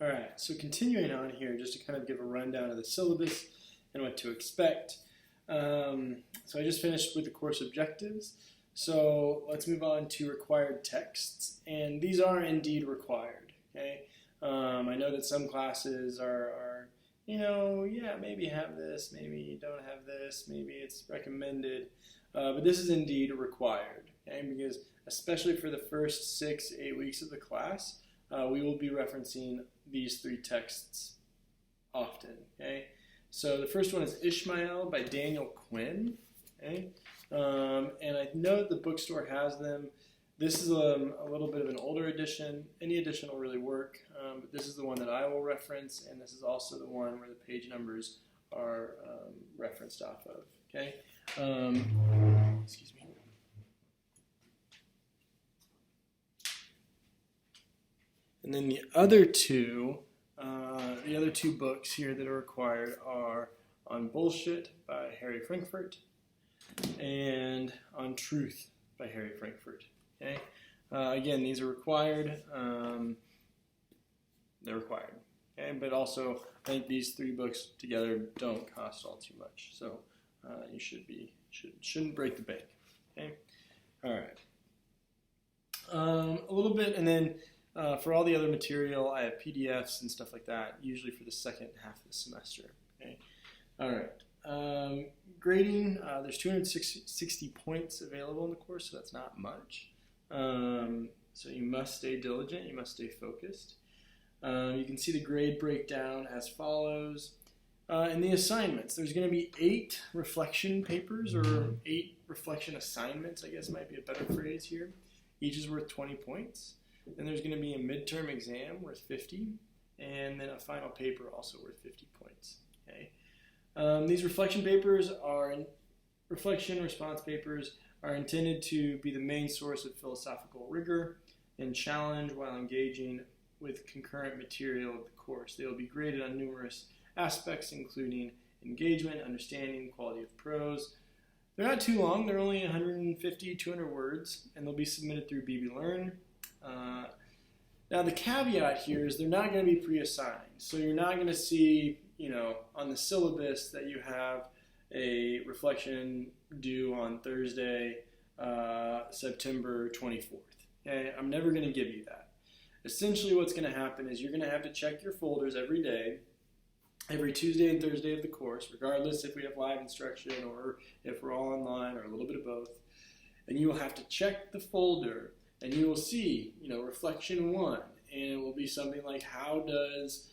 All right, so continuing on here, just to kind of give a rundown of the syllabus and what to expect. So I just finished with the course objectives. So let's move on to required texts, and these are indeed required. Okay, I know that some classes are, yeah, maybe have this, maybe don't have this, maybe it's recommended, but this is indeed required. Okay, because especially for the first 6-8 weeks of the class, we will be referencing these three texts often. Okay, so the first one is Ishmael by Daniel Quinn. Okay, and I know that the bookstore has them. This is a little bit of an older edition. Any edition will really work, but this is the one that I will reference, and this is also the one where the page numbers are referenced off of. Okay, excuse me. And then the other two books here that are required are On Bullshit by Harry Frankfurt and On Truth by Harry Frankfurt. Okay. Again, these are required. They're required. Okay, but also I think these three books together don't cost all too much, so you shouldn't break the bank. Okay. All right. A little bit, and then. For all the other material, I have PDFs and stuff like that, usually for the second half of the semester. Okay. All right. Grading, there's 260 points available in the course, so that's not much. So you must stay diligent, you must stay focused. You can see the grade breakdown as follows. In the assignments, there's going to be 8 reflection papers, or 8 reflection assignments, I guess might be a better phrase here. Each is worth 20 points. Then there's going to be a midterm exam worth 50, and then a final paper also worth 50 points. Okay. These reflection response papers are intended to be the main source of philosophical rigor and challenge while engaging with concurrent material of the course. They will be graded on numerous aspects, including engagement, understanding, quality of prose. They're not too long. They're only 150, 200 words, and they'll be submitted through BB Learn. Now the caveat here is they're not going to be pre-assigned, so you're not going to see, on the syllabus that you have a reflection due on Thursday, September 24th. Okay? I'm never going to give you that. Essentially what's going to happen is you're going to have to check your folders every day, every Tuesday and Thursday of the course, regardless if we have live instruction or if we're all online or a little bit of both, and you will have to check the folder. And you will see, reflection 1, and it will be something like, how does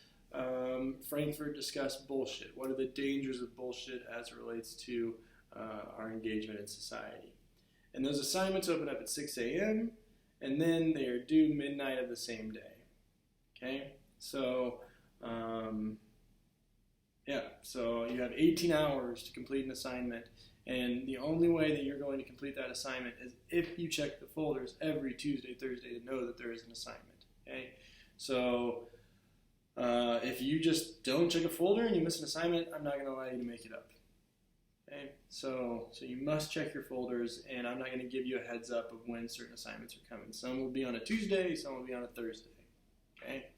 Frankfurt discuss bullshit? What are the dangers of bullshit as it relates to our engagement in society? And those assignments open up at 6 a.m., and then they are due midnight of the same day. Okay? So, so you have 18 hours to complete an assignment. And the only way that you're going to complete that assignment is if you check the folders every Tuesday, Thursday to know that there is an assignment. Okay? So if you just don't check a folder and you miss an assignment, I'm not going to allow you to make it up. Okay? So you must check your folders, and I'm not going to give you a heads up of when certain assignments are coming. Some will be on a Tuesday, some will be on a Thursday. Okay?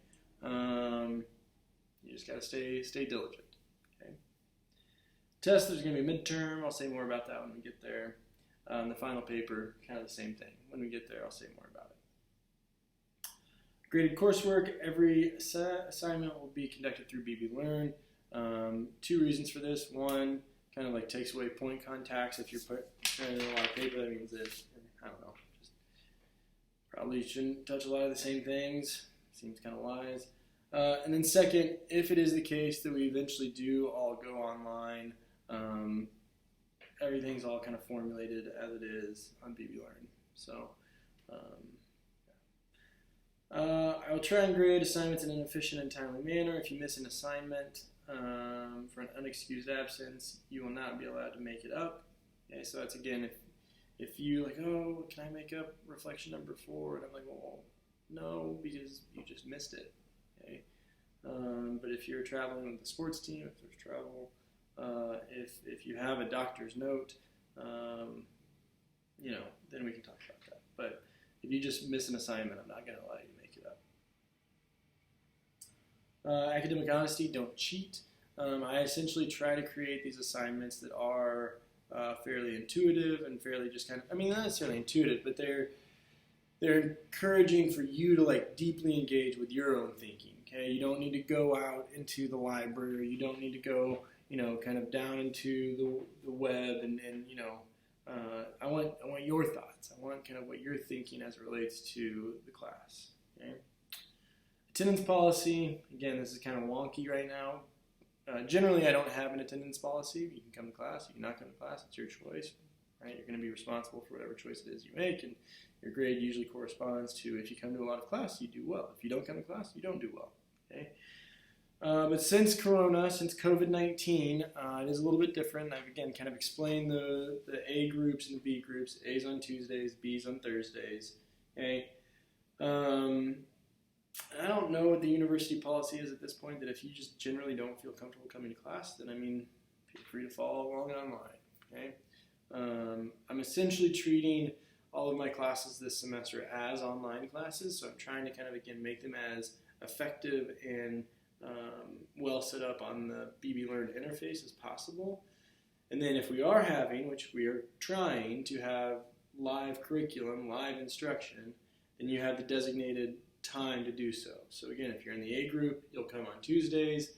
You just got to stay diligent. Test, there's going to be a midterm. I'll say more about that when we get there. The final paper, kind of the same thing. When we get there, I'll say more about it. Graded coursework, every assignment will be conducted through BB Learn. 2 reasons for this. One, kind of like takes away point contacts. If you're putting in a lot of paper, that means that, I don't know, just probably shouldn't touch a lot of the same things. Seems kind of wise. And then second, if it is the case that we eventually do all go online, everything's all kind of formulated as it is on BB Learn. So I'll try and grade assignments in an efficient and timely manner. If you miss an assignment for an unexcused absence, you will not be allowed to make it up. Okay, so that's again, if you like, oh, can I make up reflection number 4? And I'm like, well, no, because you just missed it. Okay. But if you're traveling with the sports team, if there's travel, if you have a doctor's note, then we can talk about that. But if you just miss an assignment, I'm not going to allow you to make it Academic honesty, don't cheat. I essentially try to create these assignments that are fairly intuitive and fairly just kind of, I mean, not necessarily intuitive, but they're encouraging for you to like deeply engage with your own thinking. Okay, you don't need to go out into the library. You don't need to go, kind of down into the web and I want your thoughts. I want kind of what you're thinking as it relates to the class. Okay. Attendance policy. Again, this is kind of wonky right now. Generally, I don't have an attendance policy. You can come to class. You can not come to class. It's your choice. Right? You're going to be responsible for whatever choice it is you make, and your grade usually corresponds to if you come to a lot of class, you do well. If you don't come to class, you don't do well. Okay. But since COVID-19, it is a little bit different. I've again kind of explained the A groups and the B groups. A's on Tuesdays, B's on Thursdays. Okay. I don't know what the university policy is at this point, that if you just generally don't feel comfortable coming to class, then feel free to follow along online. Okay. I'm essentially treating all of my classes this semester as online classes, so I'm trying to kind of again make them as effective and well set up on the BB Learn interface as possible. And then if we are having, which we are trying to have live curriculum, live instruction, then you have the designated time to do so. So again, if you're in the A group, you'll come on Tuesdays.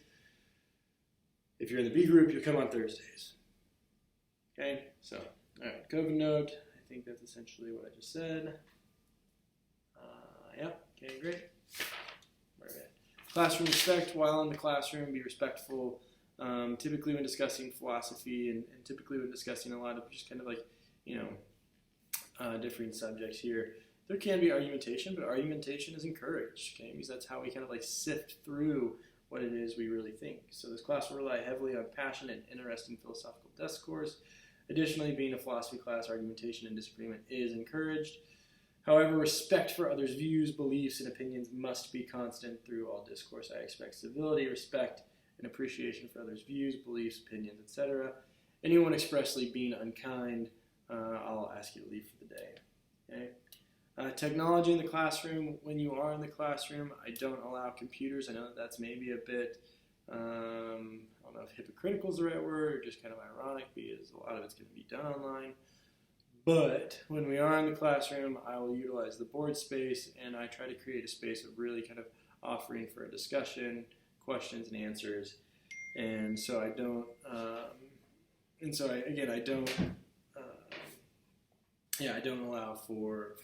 If you're in the B group, you'll come on Thursdays. Okay, so, all right, COVID note. I think that's essentially what I just said. Yeah, okay, great. Classroom respect. While in the classroom, be respectful. Typically when discussing philosophy and typically when discussing a lot of just kind of like, differing subjects here, there can be argumentation, but argumentation is encouraged, okay? Because that's how we kind of like sift through what it is we really think. So this class will rely heavily on passionate and interesting philosophical discourse. Additionally, being a philosophy class, argumentation and disagreement is encouraged. However, respect for others' views, beliefs, and opinions must be constant through all discourse. I expect civility, respect, and appreciation for others' views, beliefs, opinions, etc. Anyone expressly being unkind, I'll ask you to leave for the day. Okay? Technology in the classroom. When you are in the classroom, I don't allow computers. I know that that's maybe a bit, I don't know if hypocritical is the right word, or just kind of ironic because a lot of it's going to be done online. But when we are in the classroom, I will utilize the board space, and I try to create a space of really kind of offering for a discussion, questions and answers. And so I don't, I don't allow for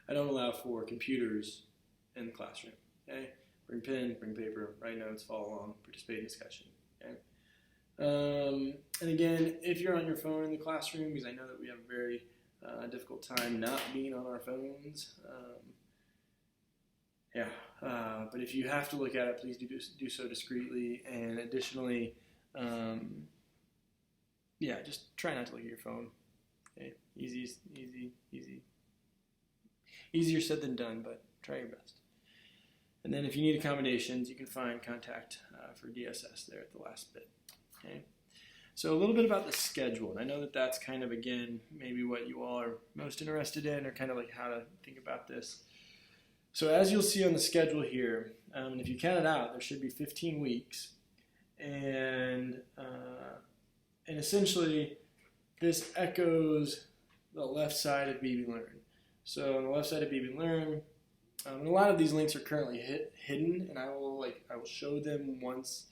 I don't allow for computers in the classroom. Okay, bring pen, bring paper, write notes, follow along, participate in discussion. Okay. And again, if you're on your phone in the classroom, because I know that we have a very difficult time not being on our phones. But if you have to look at it, please do so discreetly. And additionally, just try not to look at your phone. Okay, easier said than done, but try your best. And then if you need accommodations, you can find contact for DSS there at the last bit. Okay. So a little bit about the schedule. And I know that that's kind of, again, maybe what you all are most interested in, or kind of like how to think about this. So as you'll see on the schedule here, if you count it out, there should be 15 weeks. And essentially, this echoes the left side of BB Learn. So on the left side of BB Learn, and a lot of these links are currently hidden, and I will show them once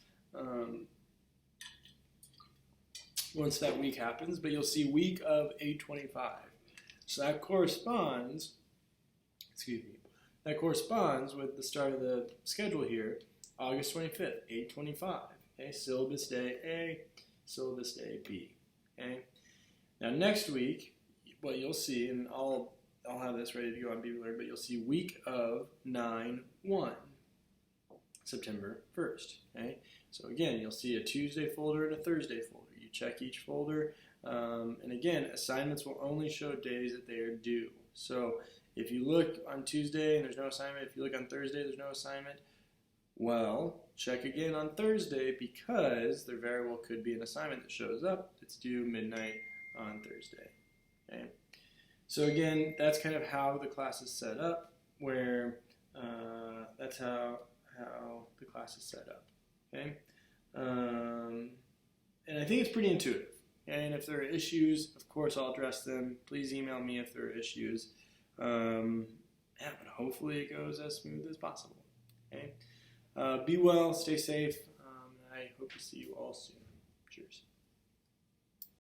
that week happens. But you'll see week of 825. So that corresponds. That corresponds with the start of the schedule here, August 25th, 825. Okay, syllabus day A, syllabus day B. Okay. Now next week, what you'll see, and I'll have this ready to go on BB Learn, but you'll see week of 9/1, September 1st. Okay. So again, you'll see a Tuesday folder and a Thursday folder. You check each folder, and again, assignments will only show days that they are due. So if you look on Tuesday and there's no assignment, if you look on Thursday there's no assignment, well, check again on Thursday, because there very well could be an assignment that shows up that's due midnight on Thursday. Okay. So again, that's kind of how the class is set up, where That's how the class is set up. Okay, and I think it's pretty intuitive. And if there are issues, of course I'll address them. Please email me if there are issues. Yeah, but hopefully it goes as smooth as possible. Okay, be well, stay safe. I hope to see you all soon. Cheers.